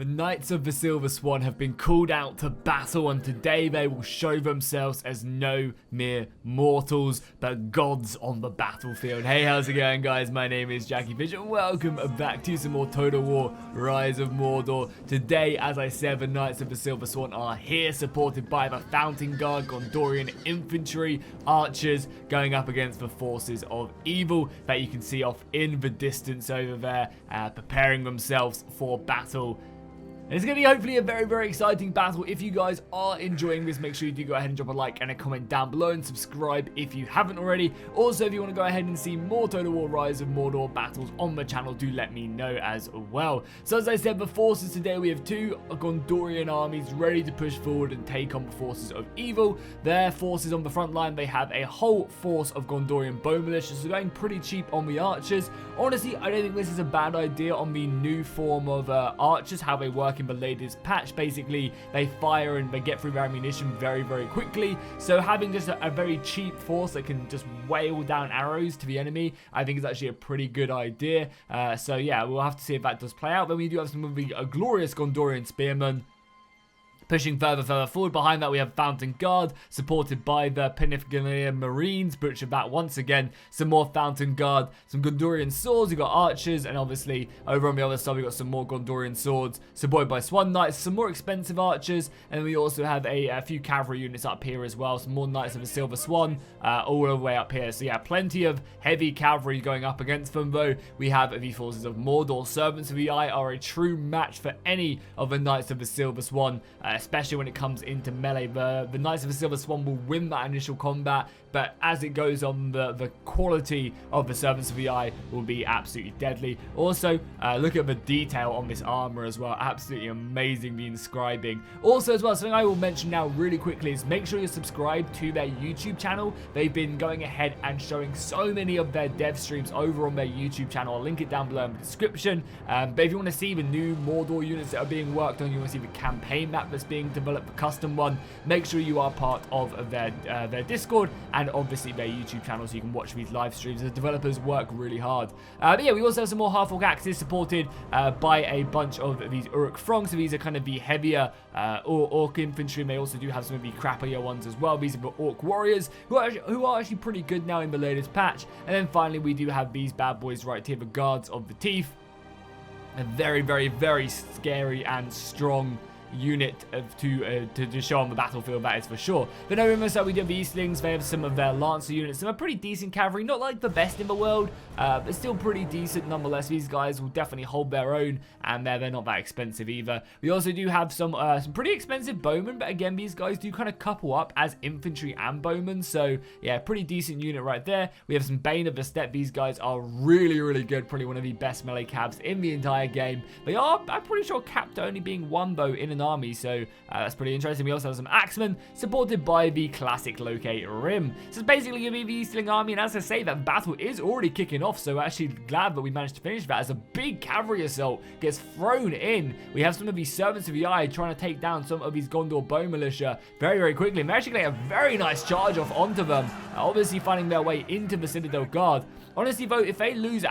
The Knights of the Silver Swan have been called out to battle, and today they will show themselves as no mere mortals, but gods on the battlefield. Hey, how's it going, guys? My name is Jackie Fish, and welcome back to some more Total War Rise of Mordor. Today, as I said, the Knights of the Silver Swan are here, supported by the Fountain Guard, Gondorian Infantry, archers, going up against the forces of evil that you can see off in the distance over there, preparing themselves for battle. And it's going to be hopefully a very, very exciting battle. If you guys are enjoying this, make sure you do go ahead and drop a like and a comment down below, and subscribe if you haven't already. Also, if you want to go ahead and see more Total War Rise of Mordor battles on the channel, do let me know as well. So as I said, the forces today, we have two Gondorian armies ready to push forward and take on the forces of evil. Their forces on the front line, they have a whole force of Gondorian bow militias, so going pretty cheap on the archers. Honestly, I don't think this is a bad idea on the new form of archers, how they work in the latest patch. Basically, they fire and they get through their ammunition very, very quickly. So having just a very cheap force that can just wail down arrows to the enemy, I think is actually a pretty good idea. So yeah, we'll have to see if that does play out. Then we do have some of the glorious Gondorian spearmen. Pushing further forward. Behind that, we have Fountain Guard, supported by the Penifgonian Marines. Butcher that once again. Some more Fountain Guard, some Gondorian swords. We've got archers, and obviously over on the other side, we've got some more Gondorian swords, supported by Swan Knights, some more expensive archers, and we also have a few cavalry units up here as well. Some more Knights of the Silver Swan, all the way up here. So yeah, plenty of heavy cavalry going up against them, though. We have the forces of Mordor. Servants of the Eye are a true match for any of the Knights of the Silver Swan, especially when it comes into melee. The Knights of the Silver Swan will win that initial combat, but as it goes on, the quality of the Servants of the Eye will be absolutely deadly. Also, look at the detail on this armor as well. Absolutely amazing, the inscribing. Also as well, something I will mention now really quickly is make sure you're subscribed to their YouTube channel. They've been going ahead and showing so many of their dev streams over on their YouTube channel. I'll link it down below in the description. But if you want to see the new Mordor units that are being worked on, you want to see the campaign map that's being developed, the custom one, make sure you are part of their Discord and obviously their YouTube channel, so you can watch these live streams. The developers work really hard. But yeah, we also have some more half-orc axes supported by a bunch of these Uruk Throng. So these are kind of the heavier orc infantry. And they also do have some of the crappier ones as well. These are the orc warriors who are actually pretty good now in the latest patch. And then finally, we do have these bad boys right here, the Guards of the Teeth. A very, very, very scary and strong unit to show on the battlefield, that is for sure. Then over on the side, we do have the Eastlings. They have some of their Lancer units, some are pretty decent cavalry, not like the best in the world, but still pretty decent nonetheless. These guys will definitely hold their own, and they're not that expensive either. We also do have some pretty expensive bowmen, but again, these guys do kind of couple up as infantry and bowmen, so yeah, pretty decent unit right there. We have some Bane of the Steppe. These guys are really, really good, probably one of the best melee cabs in the entire game. They are, I'm pretty sure, capped to only being one bow in an army, so that's pretty interesting. We also have some axemen supported by the classic locate rim. So it's basically going to be the Eastling army, and as I say, that battle is already kicking off, so actually glad that we managed to finish that as a big cavalry assault gets thrown in. We have some of these Servants of the Eye trying to take down some of these Gondor bow militia very, very quickly, and they're actually getting a very nice charge off onto them, obviously finding their way into the Citadel Guard. Honestly, though, if they lose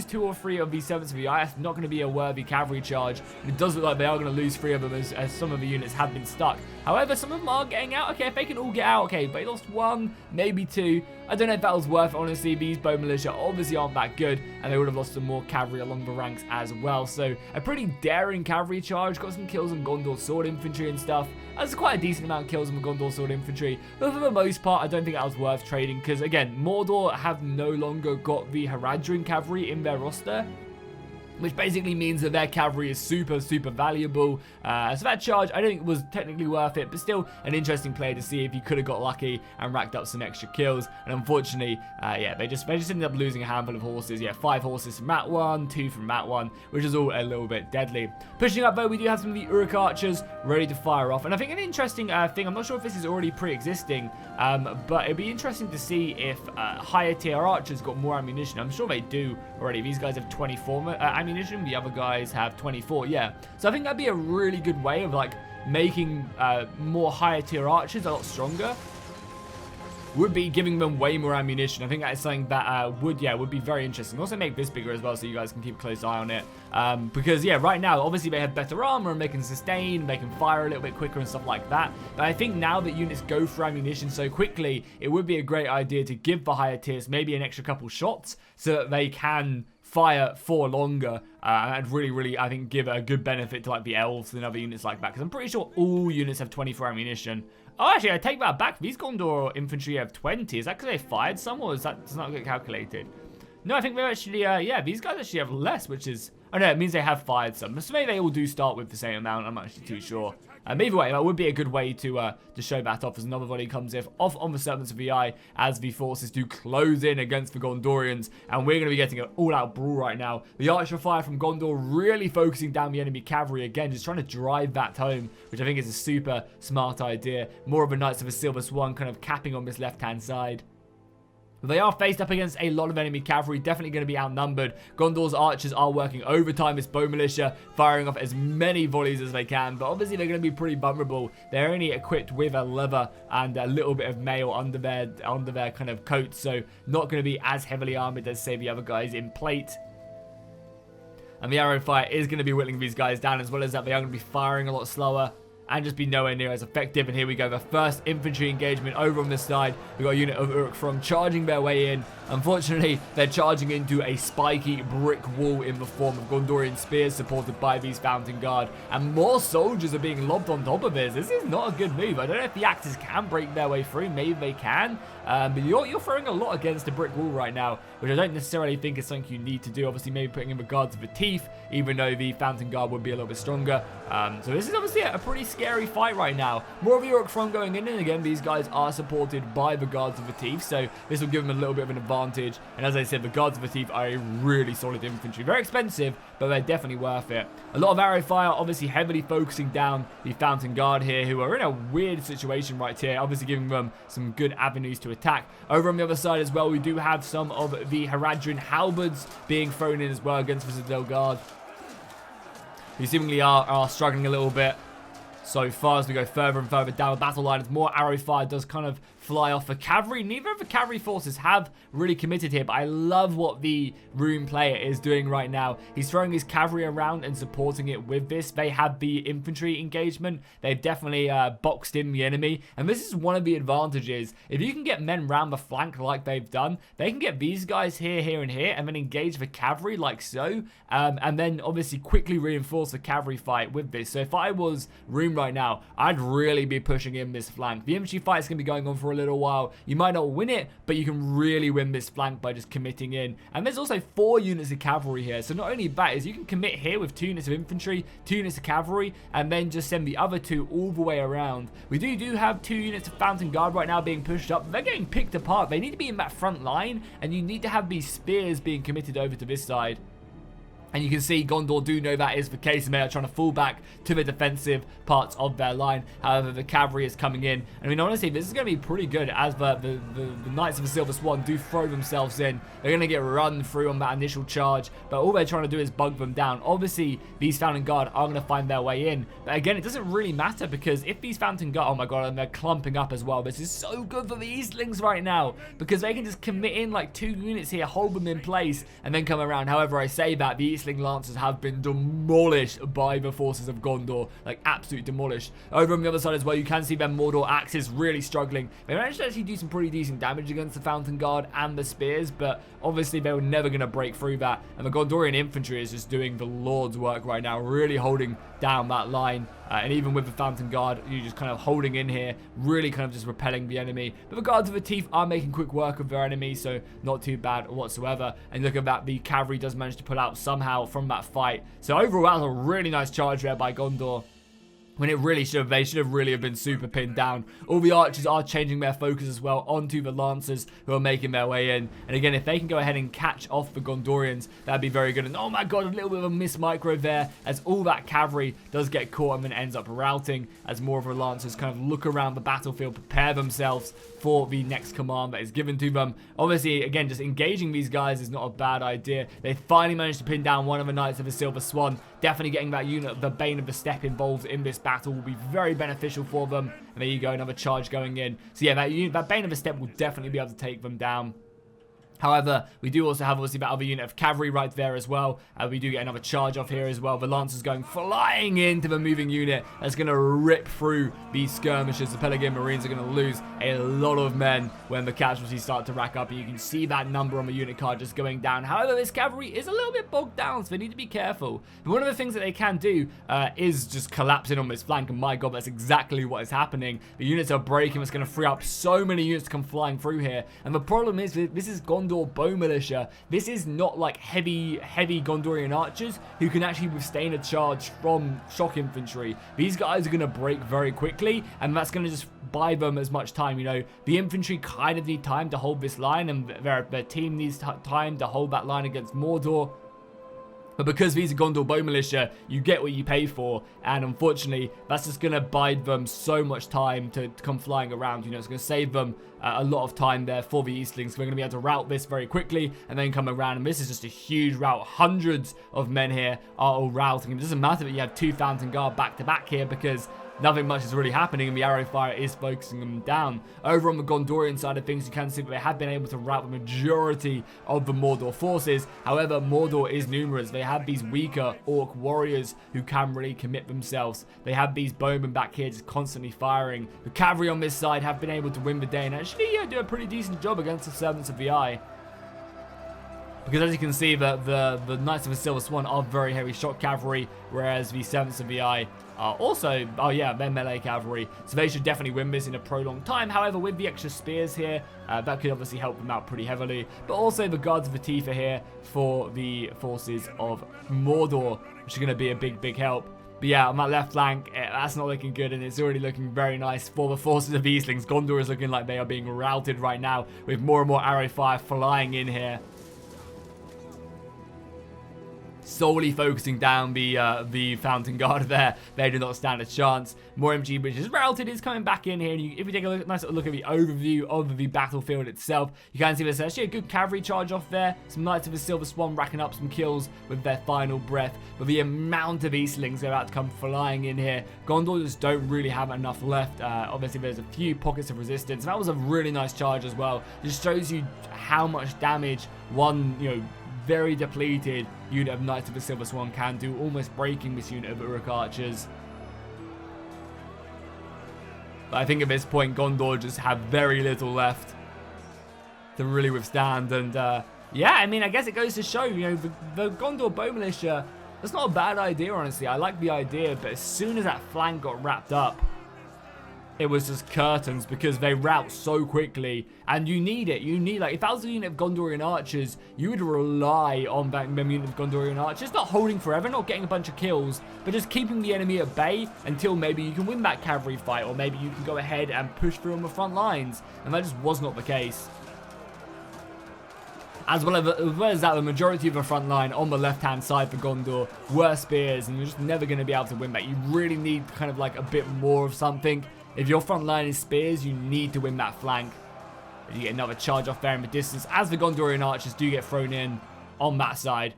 2 or 3 of these Servants of the Eye, that's not going to be a worthy cavalry charge. It does look like they are going to lose 3 of them, as some of the units have been stuck. However, some of them are getting out. Okay, if they can all get out, okay, they lost 1, maybe 2. I don't know if that was worth it, honestly. These bow militia obviously aren't that good, and they would have lost some more cavalry along the ranks as well. So a pretty daring cavalry charge. Got some kills on Gondor sword infantry and stuff. That's quite a decent amount of kills on the Gondor sword infantry, but for the most part, I don't think that was worth trading, because again, Mordor have no longer got the Haradrim cavalry in their roster, which basically means that their cavalry is super, super valuable. So that charge, I don't think was technically worth it, but still an interesting play to see if you could have got lucky and racked up some extra kills. And unfortunately, yeah, they just ended up losing a handful of horses. Yeah, 5 horses from that one, 2 from that one, which is all a little bit deadly. Pushing up though, we do have some of the Uruk archers ready to fire off. And I think an interesting thing, I'm not sure if this is already pre-existing, but it'd be interesting to see if higher tier archers got more ammunition. I'm sure they do already. These guys have 24 ammunition. The other guys have 24, yeah. So I think that'd be a really good way of like making more higher tier archers a lot stronger. would be giving them way more ammunition. I think that is something that would be very interesting. Also make this bigger as well, so you guys can keep a close eye on it. Because yeah, right now obviously they have better armor and they can sustain, they can fire a little bit quicker and stuff like that. But I think now that units go for ammunition so quickly, it would be a great idea to give the higher tiers maybe an extra couple shots so that they can fire for longer, and really, I think, give a good benefit to like the elves and other units like that, because I'm pretty sure all units have 24 ammunition. Oh, actually, I take that back. These Gondor infantry have 20. Is that because they fired some, or does not get calculated? No, I think they're actually, yeah, these guys actually have less, which is, oh no, it means they have fired some. So maybe they all do start with the same amount. I'm not actually too sure. Either way, that would be a good way to show that off as another volley comes off on the Servants of the Eye as the forces do close in against the Gondorians, and we're going to be getting an all-out brawl right now. The Archer Fire from Gondor really focusing down the enemy cavalry again, just trying to drive that home, which I think is a super smart idea. More of a Knights of the Silver Swan kind of capping on this left-hand side. They are faced up against a lot of enemy cavalry, definitely going to be outnumbered. Gondor's archers are working overtime as bow militia, firing off as many volleys as they can, but obviously they're going to be pretty vulnerable. They're only equipped with a leather and a little bit of mail under their kind of coats, so not going to be as heavily armored as, say, the other guys in plate. And the arrow fire is going to be whittling these guys down, as well as that they are going to be firing a lot slower and just be nowhere near as effective. And here we go, the first infantry engagement over on this side. We've got a unit of Uruk-From charging their way in. Unfortunately, they're charging into a spiky brick wall in the form of Gondorian spears supported by these Fountain Guard, and more soldiers are being lobbed on top of this. This is not a good move. I don't know if the axes can break their way through. Maybe they can, but you're throwing a lot against a brick wall right now, which I don't necessarily think is something you need to do. Obviously, maybe putting in the Guards of the Teeth, even though the Fountain Guard would be a little bit stronger. So this is obviously a pretty scary fight right now. More of the Uruk-From going in, and again, these guys are supported by the Guards of the Teeth, so this will give them a little bit of an advantage. And as I said, the Guards of the Teeth are a really solid infantry. Very expensive, but they're definitely worth it. A lot of arrow fire, obviously heavily focusing down the Fountain Guard here, who are in a weird situation right here, obviously giving them some good avenues to attack. Over on the other side as well, we do have some of the Haradrim halberds being thrown in as well against the Citadel Guard, who seemingly are struggling a little bit. So far as we go further and further down the battle line, as more arrow fire does kind of fly off the cavalry. Neither of the cavalry forces have really committed here, but I love what the Rune player is doing right now. He's throwing his cavalry around and supporting it with this. They have the infantry engagement. They've definitely boxed in the enemy, and this is one of the advantages. If you can get men round the flank like they've done, they can get these guys here, and here, and then engage the cavalry like so, and then obviously quickly reinforce the cavalry fight with this. So if I was Rune right now, I'd really be pushing in this flank. The infantry fight is going to be going on for a little while. You might not win it, but you can really win this flank by just committing in. And there's also 4 units of cavalry here, so not only that is you can commit here with 2 units of infantry, 2 units of cavalry, and then just send the other 2 all the way around. We do have 2 units of Fountain Guard right now being pushed up. They're getting picked apart. They need to be in that front line, and you need to have these spears being committed over to this side. And you can see Gondor do know that is the case, and they are trying to fall back to the defensive parts of their line. However, the cavalry is coming in. I mean, honestly, this is going to be pretty good as the Knights of the Silver Swan do throw themselves in. They're going to get run through on that initial charge, but all they're trying to do is bug them down. Obviously, these Fountain Guard are going to find their way in. But again, it doesn't really matter, because if these Fountain Guard, oh my god, and they're clumping up as well. This is so good for the Eastlings right now, because they can just commit in like 2 units here, hold them in place, and then come around. However, I say that the Eastling Lancers have been demolished by the forces of Gondor, like absolutely demolished. Over on the other side as well, you can see their Mordor axes really struggling. They managed to actually do some pretty decent damage against the Fountain Guard and the spears, but obviously they were never going to break through that. And the Gondorian infantry is just doing the Lord's work right now, really holding down that line. And even with the Fountain Guard, you're just kind of holding in here, really kind of just repelling the enemy. But the Guards of the Teeth are making quick work of their enemy, so not too bad whatsoever. And look at that, the cavalry does manage to pull out somehow from that fight. So overall, that was a really nice charge there by Gondor, when it really should have. They should have really been super pinned down. All the archers are changing their focus as well onto the lancers, who are making their way in. And again, if they can go ahead and catch off the Gondorians, that'd be very good. And oh my god, a little bit of a miss micro there, as all that cavalry does get caught and then ends up routing, as more of the lancers kind of look around the battlefield, prepare themselves for the next command that is given to them. Obviously, again, just engaging these guys is not a bad idea. They finally managed to pin down one of the Knights of the Silver Swan. Definitely getting that unit, the Bane of the Steppe, involved in this battle will be very beneficial for them. And there you go, another charge going in. So yeah, that Bane of the Steppe will definitely be able to take them down. However, we do also have obviously that other unit of cavalry right there as well. We do get another charge off here as well. The Lancers going flying into the moving unit. That's going to rip through these skirmishers. The Pelasgian Marines are going to lose a lot of men when the casualties start to rack up. And you can see that number on the unit card just going down. However, this cavalry is a little bit bogged down, so they need to be careful. But one of the things that they can do is just collapse in on this flank. And my god, that's exactly what is happening. The units are breaking. It's going to free up so many units to come flying through here. And the problem is, this is Gondor bow militia. This is not like heavy Gondorian archers who can actually withstand a charge from shock infantry. These guys are going to break very quickly, and that's going to just buy them as much time. You know, the infantry kind of need time to hold this line, and their team needs time to hold that line against Mordor. But because these are Gondor bow militia, you get what you pay for, and unfortunately, that's just going to buy them so much time to come flying around. You know, it's going to save them a lot of time there for the Eastlings. We're going to be able to route this very quickly and then come around, and this is just a huge route. Hundreds of men here are all routing. It doesn't matter that you have 2 Fountain Guard back to back here, because nothing much is really happening, and the arrow fire is focusing them down. Over on the Gondorian side of things, you can see that they have been able to rout the majority of the Mordor forces. However, Mordor is numerous. They have these weaker orc warriors who can really commit themselves. They have these bowmen back here just constantly firing. The cavalry on this side have been able to win the day and actually do a pretty decent job against the Servants of the Eye. Because as you can see, the Knights of the Silver Swan are very heavy shock cavalry, whereas the Servants of the Eye are also, oh yeah, they're melee cavalry. So they should definitely win this in a prolonged time. However, with the extra spears here, that could obviously help them out pretty heavily. But also the Guards of the Tifa here for the forces of Mordor, which is going to be a big help. But yeah, on that left flank, that's not looking good, and it's already looking very nice for the forces of Eastlings. Gondor is looking like they are being routed right now, with more and more arrow fire flying in here. Solely focusing down the Fountain Guard there. They do not stand a chance. More MG, which is routed, is coming back in here. And if you take a nice little look at the overview of the battlefield itself, you can see there's actually a good cavalry charge off there. Some Knights of the Silver Swan racking up some kills with their final breath. But the amount of Eastlings that are about to come flying in here, Gondor just don't really have enough left. Obviously, there's a few pockets of resistance. That was a really nice charge as well. Just shows you how much damage one, very depleted unit of Knights of the Silver Swan can do, almost breaking this unit of Uruk archers. But I think at this point, Gondor just have very little left to really withstand. And yeah, I mean, I guess it goes to show, the Gondor bow militia, that's not a bad idea, honestly. I like the idea, but as soon as that flank got wrapped up, it was just curtains, because they rout so quickly, and you need it. Like, if that was a unit of Gondorian archers, you would rely on that unit of Gondorian archers, not holding forever, not getting a bunch of kills, but just keeping the enemy at bay until maybe you can win that cavalry fight, or maybe you can go ahead and push through on the front lines, and that just was not the case. As well as that, the majority of the front line on the left-hand side for Gondor were spears, and you're just never going to be able to win that. You really need kind of like a bit more of something. If your front line is spears, you need to win that flank. You get another charge off there in the distance, as the Gondorian archers do get thrown in on that side.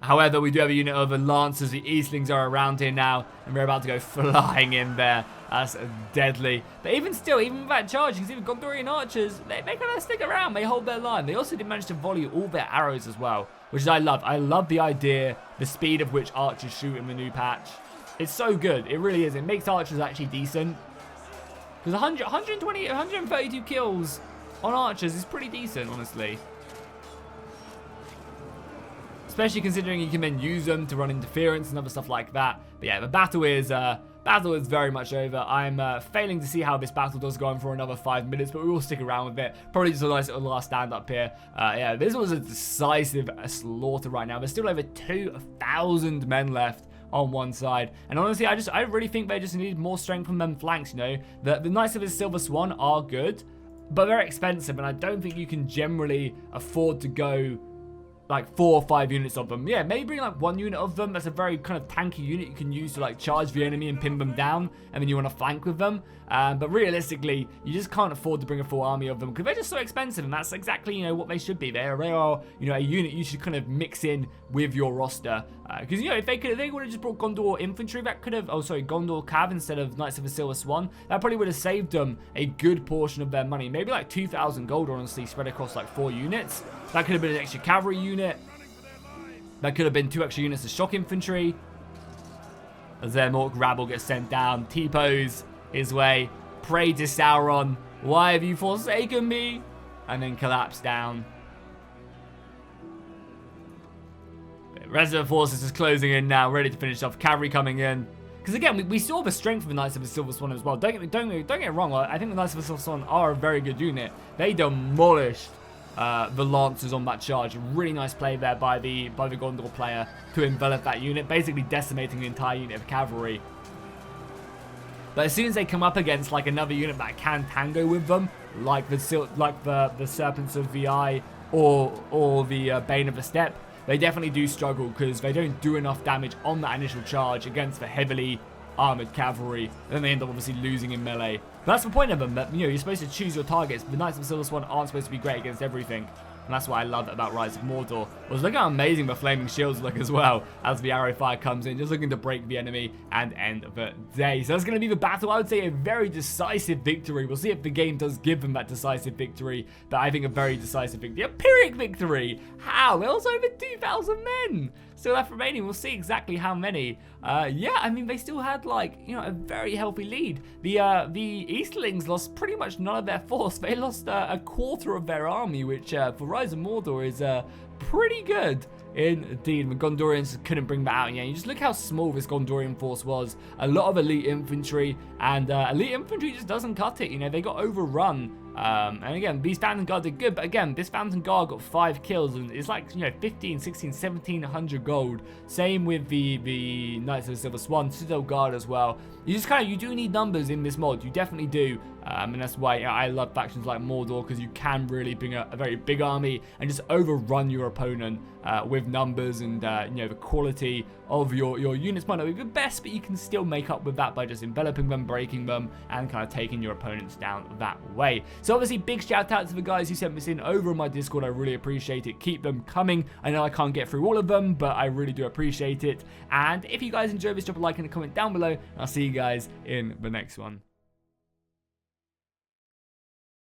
However, we do have a unit of the Lancers. The Eastlings are around here now, and we're about to go flying in there. That's deadly. But even still, even with that charge, you can see the Gondorian archers, they kind of stick around. They hold their line. They also did manage to volley all their arrows as well, which I love. I love the idea, the speed of which archers shoot in the new patch. It's so good. It really is. It makes archers actually decent. Because 132 kills on archers is pretty decent, honestly. Especially considering you can then use them to run interference and other stuff like that. But yeah, the battle is very much over. I'm failing to see how this battle does go on for another 5 minutes, but we will stick around with it. Probably just a nice little last stand up here. Yeah, this was a decisive slaughter right now. There's still over 2,000 men left on one side, and honestly, I really think they just need more strength from them flanks. The Knights of the Silver Swan are good, but they're expensive, and I don't think you can generally afford to go like 4 or 5 units of them. Yeah, maybe bring like 1 unit of them. That's a very kind of tanky unit you can use to like charge the enemy and pin them down, and then you want to flank with them. But realistically, you just can't afford to bring a full army of them because they're just so expensive, and that's exactly, you know, what they should be. They are, you know, a unit you should kind of mix in with your roster. Because, you know, if they would have just brought Gondor infantry, that could have, Gondor cav instead of Knights of the Silver Swan, that probably would have saved them a good portion of their money. Maybe like 2,000 gold, honestly, spread across like 4 units. That could have been an extra cavalry unit. That could have been 2 extra units of shock infantry. As their Orc rabble gets sent down, T-pose his way, pray to Sauron, why have you forsaken me? And then collapse down. Reserve forces is closing in now, ready to finish off. Cavalry coming in. Because again, we saw the strength of the Knights of the Silver Swan as well. Don't get me wrong, I think the Knights of the Silver Swan are a very good unit. They demolished the Lancers on that charge. Really nice play there by the Gondor player to envelop that unit, basically decimating the entire unit of cavalry. But as soon as they come up against like another unit that can tango with them, like the Serpents of the Eye or the Bane of the Steppe, they definitely do struggle because they don't do enough damage on that initial charge against the heavily armored cavalry, and then they end up obviously losing in melee. But that's the point of them, that, you know, you're supposed to choose your targets. The Knights of the Silver Swan aren't supposed to be great against everything. And that's what I love about Rise of Mordor. Was look how amazing the flaming shields look as well as the arrow fire comes in, just looking to break the enemy and end the day. So that's going to be the battle. I would say a very decisive victory. We'll see if the game does give them that decisive victory, but I think a very decisive victory. A Pyrrhic victory! How? There was over 2,000 men still left remaining. We'll see exactly how many. Yeah, I mean, they still had, like, you know, a very healthy lead. The Easterlings lost pretty much none of their force. They lost a quarter of their army, which for Rise of Mordor is pretty good indeed. The Gondorians couldn't bring that out. Yeah, you just look how small this Gondorian force was. A lot of elite infantry, and elite infantry just doesn't cut it. You know, they got overrun. And again, these Phantom Guard did good, but again, this Phantom Guard got 5 kills, and it's like, you know, 15, 16, 1700 gold. Same with the Knights of the Silver Swan, Citadel Guard as well. You just you do need numbers in this mod, you definitely do. And that's why, you know, I love factions like Mordor, because you can really bring a very big army and just overrun your opponent with numbers, and you know, the quality of your units might not be the best, but you can still make up with that by just enveloping them, breaking them, and kind of taking your opponents down that way. So obviously, big shout out to the guys who sent this in over on my Discord. I really appreciate it. Keep them coming. I know I can't get through all of them, but I really do appreciate it. And if you guys enjoyed this, drop a like and a comment down below, and I'll see you guys in the next one.